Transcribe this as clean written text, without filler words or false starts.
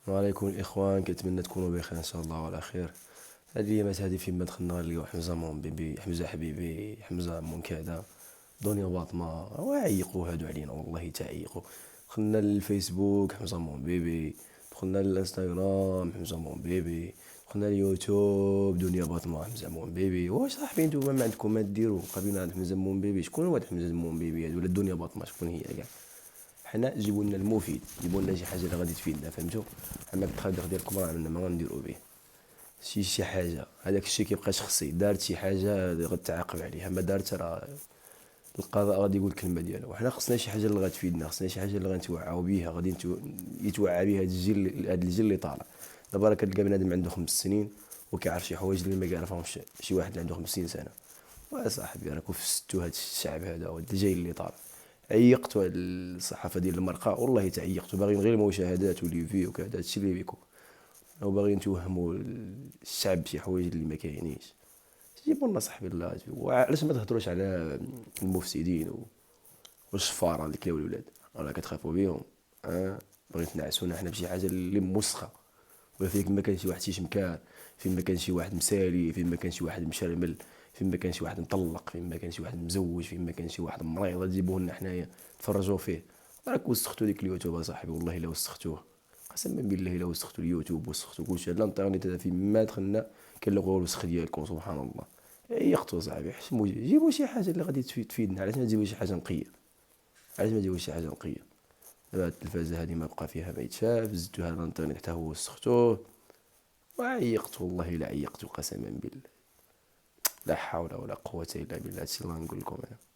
وعليكم الإخوان، كنتمنى تكونوا بخير إن شاء الله وعلى خير. هاد الأيامات هادي فين ما دخلنا نلقاو حمزة مون بيبي، حمزة حبيبي، حمزة مون كذا. دنيا باطمة وعيقوا هادو علينا، والله تعيقوا. دخلنا للفيسبوك حمزة مون بيبي، دخلنا للانستغرام حمزة مون بيبي، دخلنا اليوتيوب دنيا باطمة حمزة مون بيبي. واش صاحبي نتوما ما عندكم ما ديروا؟ قابلين عند حمزة مون بيبي. شكون هو هاد حمزة مون بيبي هادو؟ ولا الدنيا باطمة شكون هي كاع؟ حنا جيبوا لنا المفيد، جيبوا لنا شي حاجه اللي غادي تفيدنا، فهمتوا؟ اما التخاذر ديالكم راه ما غنديروا به. شي حاجه هذاك الشيء كيبقى شخصي، دارت شي حاجه غتعاقب عليها، ما دارت راه القضاء غادي يقول الكلمه ديالو. وحنا خصنا شي حاجه اللي غتفيدنا، خصنا شي حاجه اللي غنتوعاو بها، غادي يتوعى بها هاد الجيل اللي طالع. دابا راه كتلقى بنادم عنده 5 سنين وكيعرف شي حوايج اللي ما كيعرفهمش شي واحد اللي عنده 50 سنه. وصاحبي راكو فسدتوا هاد الشعب هذا وهاد الجيل اللي طالع. عيقتوا هاد الصحافه ديال المرقه، والله تعيقتوا. باغيين غير المشاهدات وليفي وكذا، هادشي اللي بيكم. او باغيين توهموا الشعب بشي حوايج اللي ما كاينينش. جيبوا لنا صاحبي الله. علاش ما تهضروش على المفسدين والشفاره اللي كلاو الولاد؟ راه كتخافوا بيهم؟ باغيين تنعسونا حنا بشي حاجه اللي موسخه، ولا فين ما كان شي واحد شمكار، فين ما كان شي واحد مسالي، فين ما كان شي واحد مشرمل، فين ما كان شي واحد مطلق، فين ما كان شي واحد مزوج، فين ما كان شي واحد مريض تجيبوه لنا حنايا تفرجوا فيه. راك وسختوا ديك اليوتيوب اصاحبي، والله الا وسختوه. قسما بالله الا وسختوا اليوتيوب، وسختوا كلشي. هاد الانترنت هذا فين ما دخلنا كنلقاو الوسخ ديالكم، سبحان الله. يقطوا صاحبي، حشموا جيبوا شي حاجه اللي غادي تفيدنا. علاش ما تجيبوا شي حاجه نقيه؟ علاش ما تجيبوا شي حاجه نقيه؟ دابا هاد التلفازه هادي ما بقى فيها ما يتشاف، زدتوها الانترنت حتى هو وسختوه. وعيقت، والله لا عيقت قسما بالله. لا حول ولا قوة إلا بالله. هادشي الله نقول لكم أنا.